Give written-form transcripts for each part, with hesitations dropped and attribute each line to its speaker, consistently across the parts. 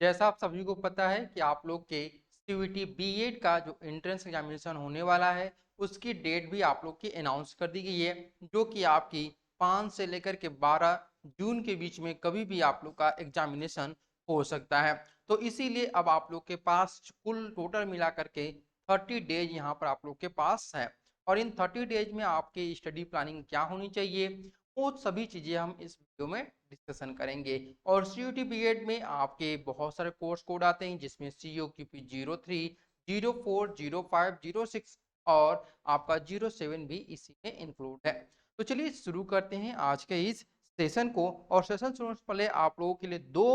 Speaker 1: जैसा आप सभी को पता है कि आप लोग के सीयूईटी बीएड का जो एंट्रेंस एग्जामिनेशन होने वाला है उसकी डेट भी आप लोग की अनाउंस कर दी गई है, जो कि आपकी 5 से लेकर के 12 जून के बीच में कभी भी आप लोग का एग्जामिनेशन हो सकता है। तो इसीलिए अब आप लोग के पास कुल टोटल मिला करके 30 डेज यहाँ पर आप लोग के पास है। और इन 30 डेज में आपकी स्टडी प्लानिंग क्या होनी चाहिए, वो सभी चीजें हम इस वीडियो में डिस्कशन करेंगे। और सीयूटी बीएड में आपके बहुत सारे कोर्स कोड आते हैं, जिसमें COQP 03, 04, 05, 06 और आपका 07 भी इसी में इंक्लूड है। तो चलिए शुरू करते हैं आज के इस सेशन को। और सेशन शुरू से पहले आप लोगों के लिए दो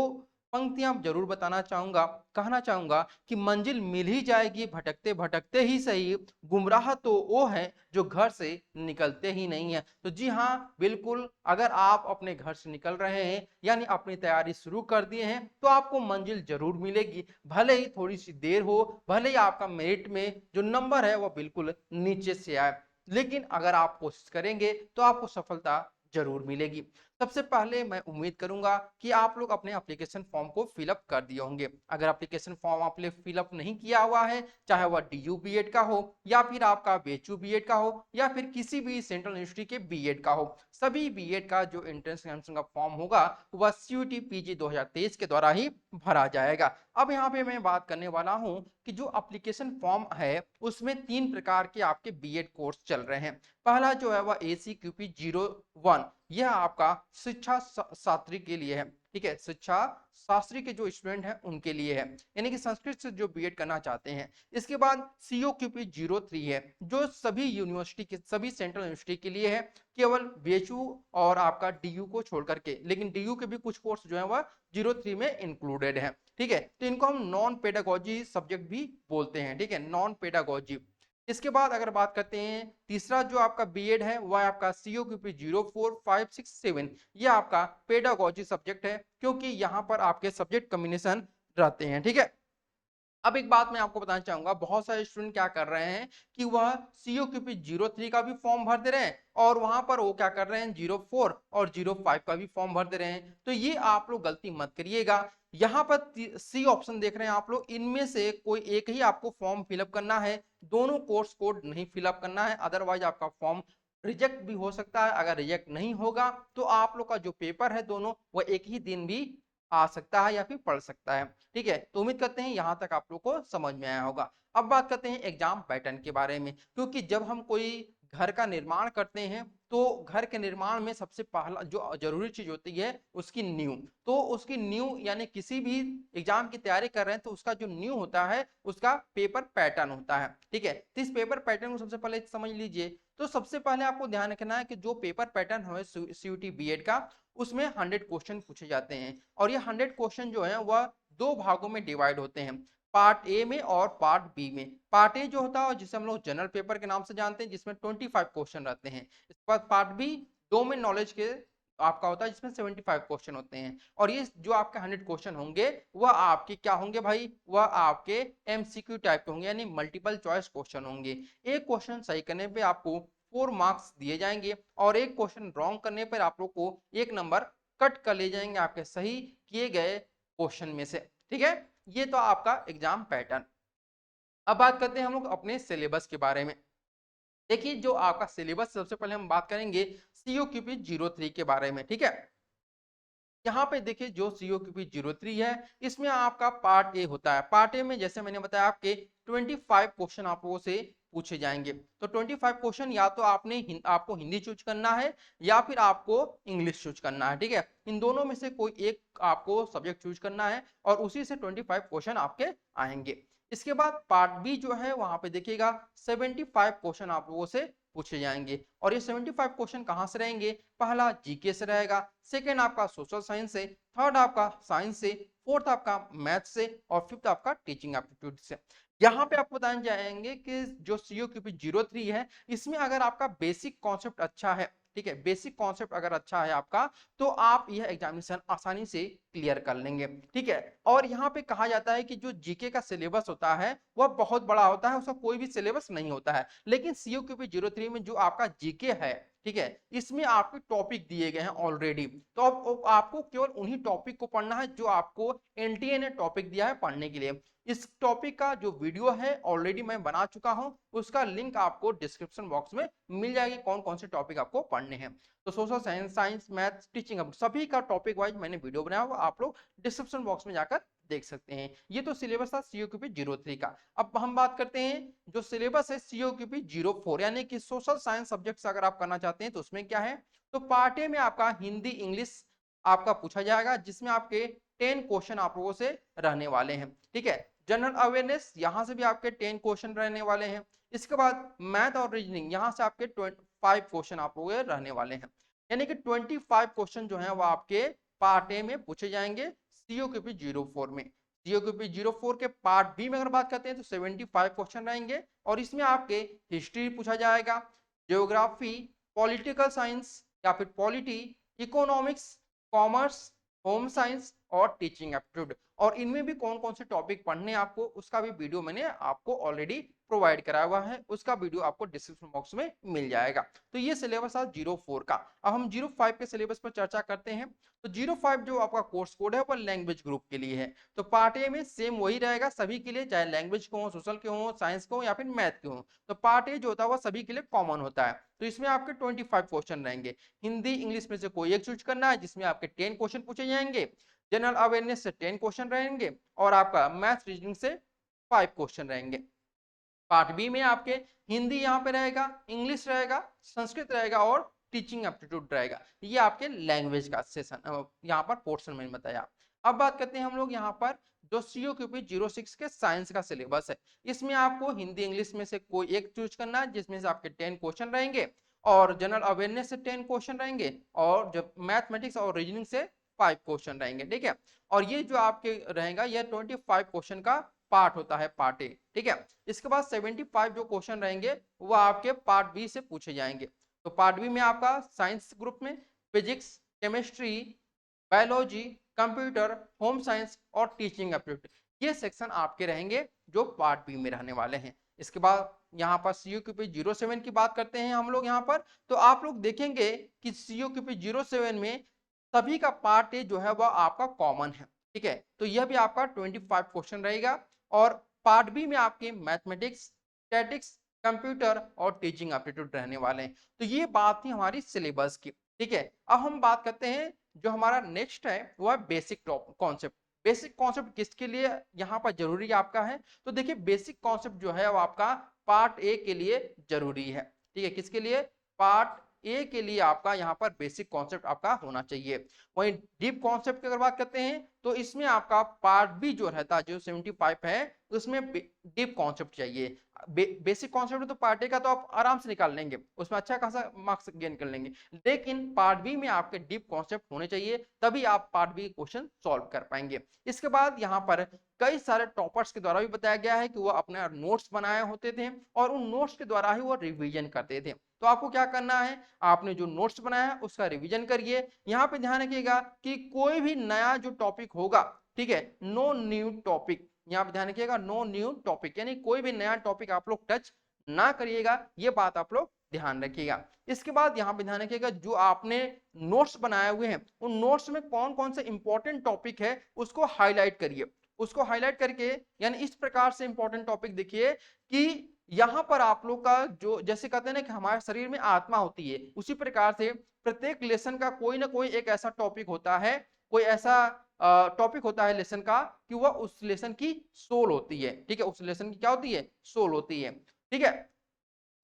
Speaker 1: पंक्तियां जरूर बताना चाहूंगा, कहना चाहूंगा कि मंजिल मिल ही जाएगी भटकते भटकते ही सही, गुमराह तो वो है जो घर से निकलते ही नहीं है। तो जी हाँ, बिल्कुल, अगर आप अपने घर से निकल रहे हैं यानी अपनी तैयारी शुरू कर दिए हैं तो आपको मंजिल जरूर मिलेगी, भले ही थोड़ी सी देर हो, भले ही आपका मेरिट में जो नंबर है वो बिल्कुल नीचे से आए, लेकिन अगर आप कोशिश करेंगे तो आपको सफलता जरूर मिलेगी। सबसे पहले मैं उम्मीद करूंगा कि आप लोग अपने एप्लीकेशन फॉर्म को फिलअप कर दिए होंगे। अगर एप्लीकेशन फॉर्म आपने फिलअप नहीं किया हुआ है, चाहे वह DU बीएड का हो या फिर आपका BHU बीएड का हो या फिर किसी भी सेंट्रल यूनिवर्सिटी के बीएड का हो, सभी बीएड का जो एंट्रेंस एग्जामिनेशन का फॉर्म होगा वह CUET PG 2023 के द्वारा ही भरा जाएगा। अब यहाँ पे मैं बात करने वाला हूँ कि जो एप्लीकेशन फॉर्म है उसमें 3 प्रकार के आपके बीएड कोर्स चल रहे हैं। पहला जो है वह ACQP 01, यह आपका शिक्षा शास्त्री के लिए है, ठीक है, शिक्षा शास्त्री के जो स्टूडेंट हैं उनके लिए है, यानी कि संस्कृत से जो बीएड करना चाहते हैं। इसके बाद COQP 03 है, जो सभी यूनिवर्सिटी के, सभी सेंट्रल यूनिवर्सिटी के लिए है, केवल BHU और आपका DU को छोड़ करके, लेकिन DU के भी कुछ कोर्स जो है वह 03 में इंक्लूडेड है, ठीक है। तो इनको हम नॉन पेडागोजी सब्जेक्ट भी बोलते हैं, ठीक है, नॉन पेडागोजी। इसके बाद अगर बात करते हैं तीसरा जो आपका बीएड है वह आपका COQP 04, 5, 6, 7, यह आपका पेडागोजी सब्जेक्ट है, क्योंकि यहाँ पर आपके सब्जेक्ट कॉम्बिनेशन रहते हैं, ठीक है। अब एक बात मैं आपको बताना चाहूंगा, बहुत सारे स्टूडेंट क्या कर रहे हैं कि वह COQP 03 का भी फॉर्म भर दे रहे हैं और वहां पर वो क्या कर रहे हैं 04 और 05 का भी फॉर्म भर दे रहे हैं। तो ये आप लोग गलती मत करिएगा। यहाँ पर सी ऑप्शन देख रहे हैं आप लोग, इनमें से कोई एक ही आपको फॉर्म फिलअप करना है, दोनों कोर्स कोड नहीं फिलअप करना है, अदरवाइज आपका फॉर्म रिजेक्ट भी हो सकता है। अगर रिजेक्ट नहीं होगा तो आप लोग का जो पेपर है दोनों वह एक ही दिन भी आ सकता है या फिर पढ़ सकता है, ठीक है। तो उम्मीद करते हैं यहाँ तक आप लोग को समझ में आया होगा। अब बात करते हैं एग्जाम पैटर्न के बारे में, क्योंकि जब हम कोई घर का निर्माण करते हैं तो घर के निर्माण में सबसे पहला जो जरूरी चीज होती है उसकी नींव। तो उसकी नींव यानी किसी भी एग्जाम की तैयारी कर रहे हैं तो उसका जो नींव होता है उसका पेपर पैटर्न होता है, ठीक है। तो इस पेपर पैटर्न को सबसे पहले समझ लीजिए। तो सबसे पहले आपको ध्यान रखना है कि जो पेपर पैटर्न है CUET बीएड का, उसमें 100 क्वेश्चन पूछे जाते हैं और ये 100 क्वेश्चन जो है वह दो भागों में डिवाइड होते हैं, पार्ट ए में और पार्ट बी में। पार्ट ए जो होता है जिसे हम लोग जनरल पेपर के नाम से जानते हैं, जिसमें 25 क्वेश्चन रहते हैं। इसके बाद पार्ट बी डोमेन नॉलेज के आपका होता है, जिसमें 75 क्वेश्चन होते हैं। और ये जो आपके 100 क्वेश्चन होंगे वह आपके क्या होंगे भाई, वह आपके MCQ टाइप के होंगे, यानी मल्टीपल चॉइस क्वेश्चन होंगे। एक क्वेश्चन सही करने पे आपको 4 मार्क्स दिए जाएंगे और एक क्वेश्चन रॉन्ग करने पर आप लोग को 1 नंबर कट कर ले जाएंगे आपके सही किए गए क्वेश्चन में से, ठीक है। ये तो आपका एग्जाम पैटर्न। अब बात करते हैं हम लोग अपने सिलेबस के बारे में। देखिए जो आपका सिलेबस, सबसे पहले हम बात करेंगे COQP 03 के बारे में, ठीक है। यहाँ पे देखिए जो COQP 03 है इसमें आपका पार्ट ए होता है। पार्ट ए में जैसे मैंने बताया आपके 25 क्वेश्चन आप लोगों से पूछे जाएंगे। तो 25 क्वेश्चन या तो आपको हिंदी चूज करना है या फिर आपको इंग्लिश चूज करना है, ठीक है। इन दोनों में से कोई एक आपको सब्जेक्ट चूज करना है और उसी से 25 क्वेश्चन आपके आएंगे। इसके बाद पार्ट बी जो है वहां पे देखिएगा 75 क्वेश्चन आप लोगों से पूछे जाएंगे और ये 75 क्वेश्चन कहां से रहेंगे, पहला जीके से रहेगा, सेकेंड आपका सोशल साइंस से, थर्ड आपका साइंस से, फोर्थ आपका मैथ से और फिफ्थ आपका टीचिंग एप्टीट्यूड से। यहाँ पे आपको बताने जाएंगे कि जो COQP 03 है इसमें अगर आपका बेसिक कॉन्सेप्ट अच्छा है, ठीक है, बेसिक कॉन्सेप्ट अगर अच्छा है आपका तो आप यह एग्जामिनेशन आसानी से क्लियर कर लेंगे, ठीक है। और यहाँ पे कहा जाता है कि जो जीके का सिलेबस होता है वह बहुत बड़ा होता है, उसका कोई भी सिलेबस नहीं होता है, लेकिन COQP 03 में जो आपका जीके है, ठीक है, इसमें आपके टॉपिक दिए गए हैं ऑलरेडी, तो अब आपको केवल उन्हीं टॉपिक को पढ़ना है जो आपको एनटीए ने टॉपिक दिया है पढ़ने के लिए। इस टॉपिक का जो वीडियो है ऑलरेडी मैं बना चुका हूं, उसका लिंक आपको डिस्क्रिप्शन बॉक्स में मिल जाएगी, कौन कौन से टॉपिक आपको पढ़ने हैं। तो social science, science, maths, teaching, अब सभी का टॉपिक वाइज मैंने वीडियो बनाया हुआ, आप लोग डिस्क्रिप्शन बॉक्स में जाकर देख सकते हैं। ये तो सिलेबस था COQP 03 का। अब हम बात करते हैं जो सिलेबस है COQP 04, यानी कि सोशल साइंस सब्जेक्ट्स अगर आप करना चाहते हैं तो उसमें क्या है। तो पार्ट ए में आपका हिंदी इंग्लिश आपका पूछा जाएगा, जिसमें आपके 10 क्वेश्चन आप लोगों से रहने वाले हैं, ठीक है। जनरल अवेयरनेस, यहां से भी आपके 10 क्वेश्चन रहने वाले हैं। इसके बाद मैथ और रीजनिंग, यहां से आपके 25 क्वेश्चन आप लोगों के रहने वाले हैं, यानी कि 25 क्वेश्चन जो है वो आपके पार्ट ए में पूछे जाएंगे COQP 04 में। COQP 04 के पार्ट बी में अगर बात करते हैं तो 75 क्वेश्चन रहेंगे, और इसमें आपके हिस्ट्री पूछा जाएगा, ज्योग्राफी, पॉलिटिकल साइंस या फिर polity, economics, commerce, home science और टीचिंग एप्टीट्यूड। और इनमें भी कौन कौन से टॉपिक पढ़ने आपको, उसका भी वीडियो मैंने आपको ऑलरेडी प्रोवाइड कराया हुआ है, उसका वीडियो आपको डिस्क्रिप्शन बॉक्स में मिल जाएगा। तो ये सिलेबस है 04 का। अब हम 05 के सिलेबस पर चर्चा करते हैं। तो 05 जो आपका कोर्स कोड है वो लैंग्वेज ग्रुप के लिए है। तो पार्ट ए में सेम वही रहेगा सभी के लिए, चाहे लैंग्वेज के हो, सोशल के हो, साइंस के हो या फिर मैथ के हो। तो पार्ट ए जो होता है वो सभी के लिए कॉमन होता है। तो इसमें आपके 25 क्वेश्चन रहेंगे। हिंदी इंग्लिश में से कोई एक चूज करना है, जिसमें आपके 10 क्वेश्चन पूछे जाएंगे। जनरल अवेयरनेस से 10 क्वेश्चन रहेंगे, और आपका मैथ रीजनिंग से 5 क्वेश्चन रहेंगे। पार्ट बी में आपके हिंदी यहाँ पे रहेगा, इंग्लिश रहेगा, संस्कृत रहेगा और टीचिंग एप्टीट्यूड रहेगा। ये आपके लैंग्वेज का सेशन यहाँ पर पोर्शन मैंने बताया। अब बात करते हैं हम लोग यहाँ पर जो COQP 06 के साइंस का सिलेबस है। इसमें आपको हिंदी इंग्लिश में से कोई एक चूज करना है, जिसमें से आपके 10 क्वेश्चन रहेंगे, और जनरल अवेयरनेस से 10 क्वेश्चन रहेंगे, और जब मैथमेटिक्स और रीजनिंग से 5 क्वेश्चन रहेंगे, ठीक है। और ये जो आपके रहेगा यह 25 क्वेश्चन का पार्ट होता है, पार्ट ए, ठीक है। इसके बाद 75 जो क्वेश्चन रहेंगे वो आपके पार्ट बी से पूछे जाएंगे। तो पार्ट बी में आपका साइंस ग्रुप में physics, chemistry, biology, computer, home science और टीचिंग एप्टीट्यूड, ये सेक्शन आपके रहेंगे जो पार्ट बी में रहने वाले हैं। इसके बाद यहाँ पर COQP 07 की बात करते हैं हम लोग यहाँ पर। तो आप लोग देखेंगे कि COQP 07 में सभी का पार्ट ए जो है वह आपका कॉमन है, ठीक है। तो यह भी आपका 25 क्वेश्चन रहेगा, और पार्ट बी में आपके मैथमेटिक्स, स्टैटिक्स, कंप्यूटर और टीचिंग एप्टीट्यूड रहने वाले हैं। तो ये बात थी हमारी सिलेबस की, ठीक है। अब हम बात करते हैं जो हमारा नेक्स्ट है वो है बेसिक कॉन्सेप्ट। बेसिक कॉन्सेप्ट किसके लिए यहाँ पर जरूरी आपका है। तो देखिए बेसिक कॉन्सेप्ट जो है वो आपका पार्ट ए के लिए जरूरी है, ठीक है। किसके लिए, पार्ट ए के लिए आपका यहाँ पर बेसिक कॉन्सेप्ट आपका होना चाहिए। वहीं डीप कॉन्सेप्ट की अगर बात करते हैं तो इसमें आपका पार्ट बी जो रहता है जो 75 है उसमें डीप कॉन्सेप्ट चाहिए। बेसिक कॉन्सेप्ट तो पार्ट ए का तो आप आराम से निकाल लेंगे, उसमें अच्छा खासा मार्क्स गेन कर लेंगे, लेकिन पार्ट बी में आपके डीप कॉन्सेप्ट होने चाहिए, तभी आप पार्ट बी क्वेश्चन सॉल्व कर पाएंगे। इसके बाद यहाँ पर कई सारे टॉपर्स के द्वारा भी बताया गया है कि वो अपने नोट्स बनाए होते थे और उन नोट्स के द्वारा ही वो रिवीजन करते थे। तो आपको क्या करना है, आपने जो नोट्स बनाया है उसका रिवीजन करिए। यहाँ पे ध्यान रखिएगा कि कोई भी नया जो टॉपिक होगा, ठीक है, नो न्यू टॉपिक, यहाँ पे ध्यान रखिएगा, नो न्यू टॉपिक, यानी कोई भी नया टॉपिक आप लोग टच ना करिएगा, ये बात आप लोग ध्यान रखिएगा। इसके बाद यहाँ पे ध्यान रखिएगा जो आपने नोट्स बनाए हुए हैं उन नोट्स में कौन कौन से इंपॉर्टेंट टॉपिक है उसको हाईलाइट करिए। उसको हाईलाइट करके यानी इस प्रकार से इंपॉर्टेंट टॉपिक देखिए कि यहाँ पर आप लोग का जो जैसे कहते हैं ना कि हमारे शरीर में आत्मा होती है, उसी प्रकार से प्रत्येक लेसन का कोई ना कोई एक ऐसा टॉपिक होता है, कोई ऐसा टॉपिक होता है लेसन का कि वह उस लेसन की सोल होती है, ठीक है। उस लेसन की क्या होती है, सोल होती है, ठीक है।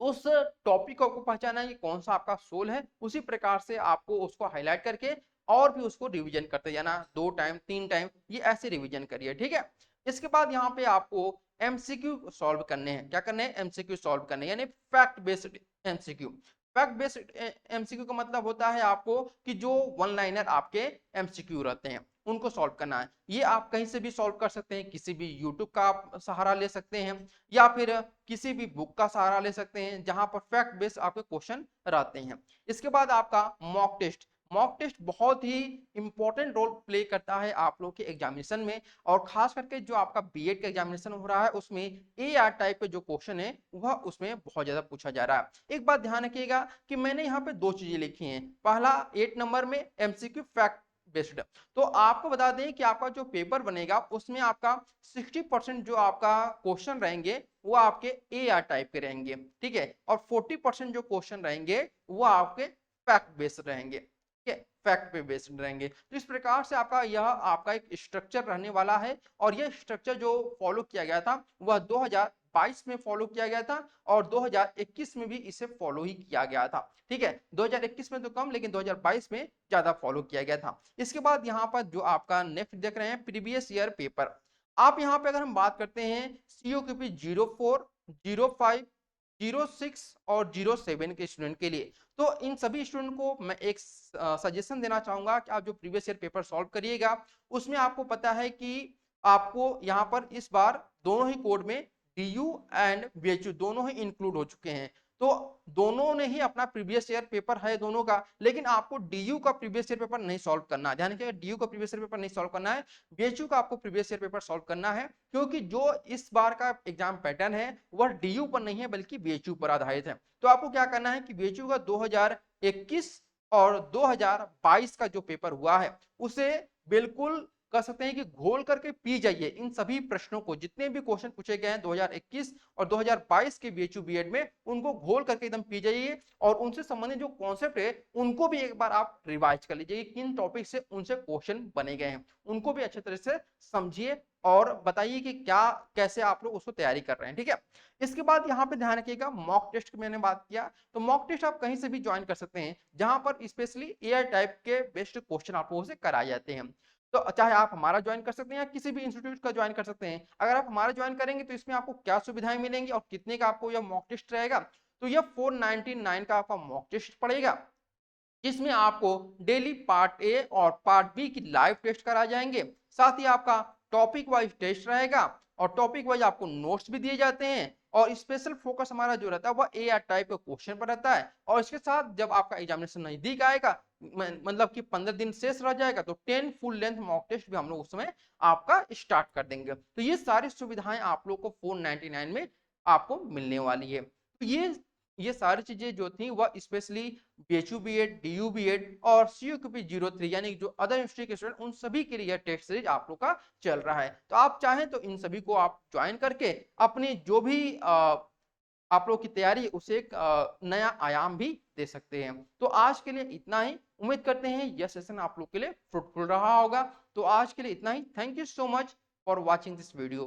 Speaker 1: उस टॉपिक को आपको पहचाना है कि कौन सा आपका सोल है, उसी प्रकार से आपको उसको हाईलाइट करके और भी उसको रिवीजन करते जाना, 2 टाइम 3 टाइम, ये ऐसे रिवीजन करिए, ठीक है। इसके बाद यहाँ पे आपको एमसीक्यू सॉल्व करने हैं। क्या करने हैं, एमसीक्यू सॉल्व करने, यानी fact based MCQ. Fact based MCQ का मतलब होता है आपको कि जो वन लाइनर आपके एमसीक्यू रहते हैं उनको सॉल्व करना है। ये आप कहीं से भी सॉल्व कर सकते हैं, किसी भी यूट्यूब का आप सहारा ले सकते हैं या फिर किसी भी बुक का सहारा ले सकते हैं जहां पर फैक्ट बेस्ड आपके क्वेश्चन रहते हैं। इसके बाद आपका मॉक टेस्ट। मॉक टेस्ट बहुत ही इंपॉर्टेंट रोल प्ले करता है आप लोग के एग्जामिनेशन में, और खास करके जो आपका बीएड का एग्जामिनेशन हो रहा है उसमें एआर टाइप के जो क्वेश्चन है वह उसमें बहुत ज्यादा पूछा जा रहा है। एक बात ध्यान रखिएगा कि मैंने यहाँ पे दो चीजें लिखी हैं। पहला 8 नंबर में एमसीक्यू फैक्ट बेस्ड, तो आपको बता दें कि आपका जो पेपर बनेगा उसमें आपका 60% जो आपका क्वेश्चन रहेंगे वो आपके ए आर टाइप के रहेंगे, ठीक है, और 40% जो क्वेश्चन रहेंगे वो आपके फैक्ट बेस्ड रहेंगे, ठीक है, फैक्ट पे बेस्ड रहेंगे। तो इस प्रकार से आपका यह आपका एक स्ट्रक्चर रहने वाला है, और यह स्ट्रक्चर जो फॉलो किया गया था वह 2022 में फॉलो किया गया था, और 2021 में भी इसे फॉलो ही किया गया था, ठीक है। 2021 में तो कम, लेकिन 2022 में ज्यादा फॉलो किया गया था। इसके बाद यहाँ पर जो आपका नेक्स्ट देख रहे हैं प्रीवियस ईयर पेपर, आप यहाँ पे अगर हम बात करते हैं COQP 04, 05, 06 और 07 के स्टूडेंट के लिए, तो इन सभी स्टूडेंट को मैं एक सजेशन देना चाहूंगा कि आप जो प्रीवियस ईयर पेपर सॉल्व करिएगा उसमें आपको पता है कि आपको यहाँ पर इस बार दोनों ही कोड में DU एंड BHU दोनों ही इंक्लूड हो चुके हैं। तो दोनों ने ही अपना प्रीवियस ईयर पेपर है दोनों का, लेकिन आपको DU का प्रीवियस ईयर पेपर नहीं सॉल्व करना है। ध्यान रखिएगा, DU का प्रीवियस ईयर पेपर नहीं सॉल्व करना है, BHU का आपको प्रीवियस ईयर पेपर सॉल्व करना है, क्योंकि जो इस बार का एग्जाम पैटर्न है वह DU पर नहीं है बल्कि BHU पर आधारित है। तो आपको क्या करना है कि BHU का 2021 और 2022 का जो पेपर हुआ है उसे बिल्कुल कह सकते हैं कि घोल करके पी जाइए। इन सभी प्रश्नों को, जितने भी क्वेश्चन पूछे गए हैं 2021 और 2022 के BHU बीएड में, उनको घोल करके एकदम पी जाइए, और उनसे संबंधित जो कॉन्सेप्ट है उनको भी एक बार आप रिवाइज कर लीजिए, किन टॉपिक से उनसे क्वेश्चन बने गए हैं उनको भी अच्छे तरह से समझिए और बताइए कि क्या कैसे आप लोग उसको तैयारी कर रहे हैं, ठीक है। इसके बाद यहाँ पे ध्यान रखिएगा मॉक टेस्ट की मैंने बात किया, तो मॉक टेस्ट आप कहीं से भी ज्वाइन कर सकते हैं जहां पर स्पेशली एआई टाइप के बेस्ट क्वेश्चन आप लोगों से कराए जाते हैं। तो चाहे आप हमारा ज्वाइन कर सकते हैं या किसी भी इंस्टीट्यूट का ज्वाइन कर सकते हैं। अगर आप हमारा ज्वाइन करेंगे तो इसमें आपको क्या सुविधाएं मिलेंगी और कितने का आपको यह मॉक टेस्ट रहेगा, तो यह 499 का आपका मॉक टेस्ट पड़ेगा, जिसमें आपको डेली पार्ट ए और पार्ट बी की लाइव टेस्ट कराए जाएंगे। साथ ही आपका टॉपिक वाइज टेस्ट रहेगा, और टॉपिक वाइज आपको नोट्स भी दिए जाते हैं, और स्पेशल फोकस हमारा जो रहता है वह ए आर टाइप का क्वेश्चन पर रहता है। और इसके साथ जब आपका एग्जामिनेशन नजदीक आएगा, मतलब कि 15 दिन शेष रह जाएगा, तो 10 फुल लेंथ मॉक टेस्ट भी हम लोग उस समय आपका स्टार्ट कर देंगे। तो ये सारी सुविधाएं आप लोग को 499 में आपको मिलने वाली है। तो ये सारी चीजें जो थी वह specially BHU BEd, DU BEd और COQP 03 यानी जो अदर इंस्टीट्यूट के स्टूडेंट, उन सभी के लिए टेस्ट सीरीज आप लोग का चल रहा है। तो आप चाहें तो इन सभी को आप ज्वाइन करके अपनी जो भी आप लोग की तैयारी उसे एक नया आयाम भी दे सकते हैं। तो आज के लिए इतना ही, उम्मीद करते हैं यह सेशन आप लोग के लिए फ्रूटफुल रहा होगा। तो आज के लिए इतना ही, thank you so much for watching this video.